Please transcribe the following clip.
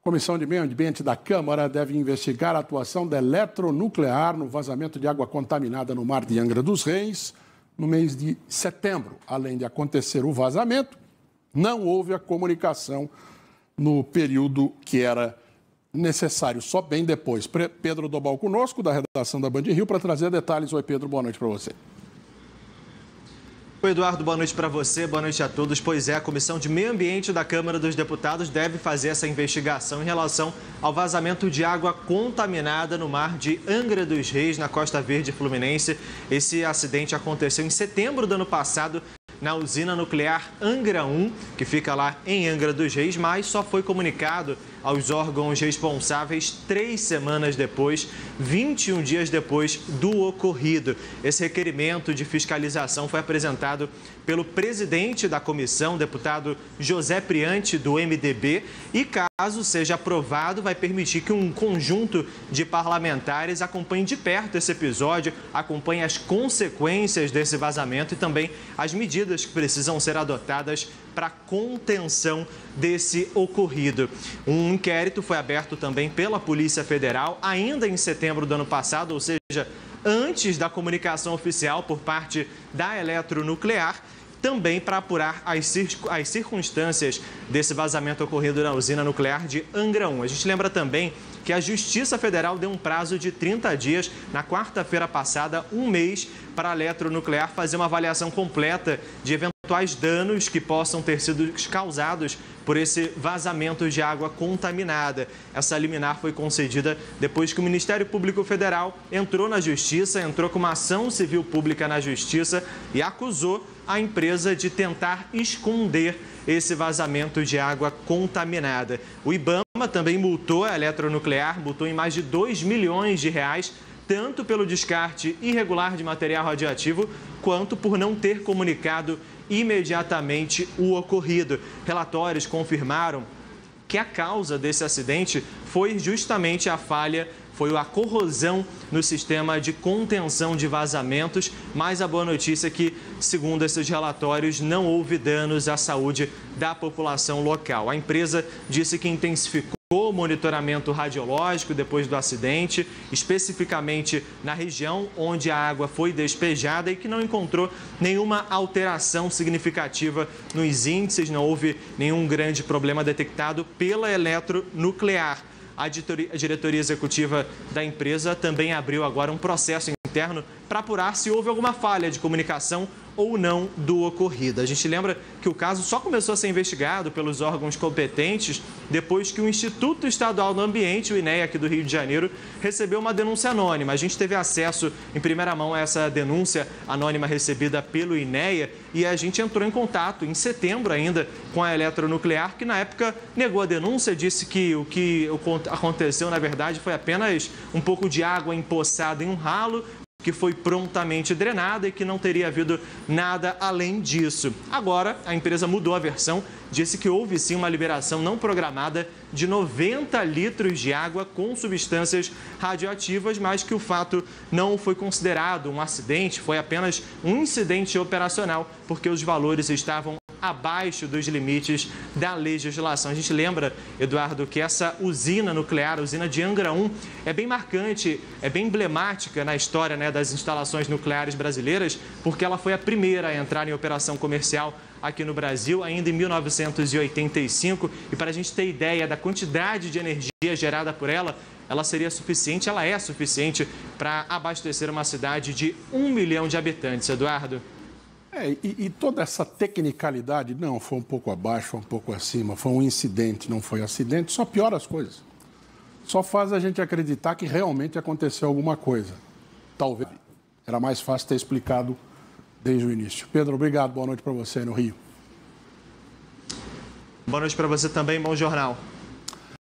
A Comissão de Meio Ambiente da Câmara deve investigar a atuação da Eletronuclear no vazamento de água contaminada no mar de Angra dos Reis no mês de setembro. Além de acontecer o vazamento, não houve a comunicação no período que era necessário, só bem depois. Pedro Dobal conosco, da redação da Band Rio, para trazer detalhes. Oi, Pedro, boa noite para você. Oi, Eduardo, boa noite para você, boa noite a todos. Pois é, a Comissão de Meio Ambiente da Câmara dos Deputados deve fazer essa investigação em relação ao vazamento de água contaminada no mar de Angra dos Reis, na Costa Verde Fluminense. Esse acidente aconteceu em setembro do ano passado na usina nuclear Angra 1, que fica lá em Angra dos Reis, mas só foi comunicado aos órgãos responsáveis 3 semanas depois, 21 dias depois do ocorrido. Esse requerimento de fiscalização foi apresentado pelo presidente da comissão, deputado José Priante, do MDB, e caso seja aprovado, vai permitir que um conjunto de parlamentares acompanhe de perto esse episódio, acompanhe as consequências desse vazamento e também as medidas que precisam ser adotadas para contenção desse ocorrido. Um inquérito foi aberto também pela Polícia Federal, ainda em setembro do ano passado, ou seja, antes da comunicação oficial por parte da Eletronuclear, também para apurar as circunstâncias desse vazamento ocorrido na usina nuclear de Angra 1. A gente lembra também que a Justiça Federal deu um prazo de 30 dias, na quarta-feira passada, um mês, para a Eletronuclear fazer uma avaliação completa de eventuais danos que possam ter sido causados por esse vazamento de água contaminada. Essa liminar foi concedida depois que o Ministério Público Federal entrou na Justiça, entrou com uma ação civil pública na Justiça e acusou a empresa de tentar esconder esse vazamento de água contaminada. O IBAMA também multou a Eletronuclear, multou em mais de 2 milhões de reais, tanto pelo descarte irregular de material radioativo, quanto por não ter comunicado imediatamente o ocorrido. Relatórios confirmaram que a causa desse acidente foi justamente a falha, foi a corrosão no sistema de contenção de vazamentos, mas a boa notícia é que, segundo esses relatórios, não houve danos à saúde da população local. A empresa disse que intensificou o monitoramento radiológico depois do acidente, especificamente na região onde a água foi despejada e que não encontrou nenhuma alteração significativa nos índices, não houve nenhum grande problema detectado pela Eletronuclear. A diretoria executiva da empresa também abriu agora um processo interno para apurar se houve alguma falha de comunicação ou não do ocorrido. A gente lembra que o caso só começou a ser investigado pelos órgãos competentes depois que o Instituto Estadual do Ambiente, o INEA, aqui do Rio de Janeiro, recebeu uma denúncia anônima. A gente teve acesso em primeira mão a essa denúncia anônima recebida pelo INEA e a gente entrou em contato em setembro ainda com a Eletronuclear, que na época negou a denúncia, disse que o que aconteceu, na verdade, foi apenas um pouco de água empoçada em um ralo, que foi prontamente drenada e que não teria havido nada além disso. Agora, a empresa mudou a versão, disse que houve sim uma liberação não programada de 90 litros de água com substâncias radioativas, mas que o fato não foi considerado um acidente, foi apenas um incidente operacional, porque os valores estavam abaixo dos limites da legislação. A gente lembra, Eduardo, que essa usina nuclear, a usina de Angra 1, é bem marcante, é bem emblemática na história, né, das instalações nucleares brasileiras, porque ela foi a primeira a entrar em operação comercial aqui no Brasil, ainda em 1985. E para a gente ter ideia da quantidade de energia gerada por ela, ela seria suficiente, ela é suficiente para abastecer uma cidade de 1 milhão de habitantes, Eduardo. E toda essa tecnicalidade, não, foi um pouco abaixo, foi um pouco acima, foi um incidente, não foi acidente, só piora as coisas. Só faz a gente acreditar que realmente aconteceu alguma coisa. Talvez. Era mais fácil ter explicado desde o início. Pedro, obrigado, boa noite para você aí no Rio. Boa noite para você também, bom jornal.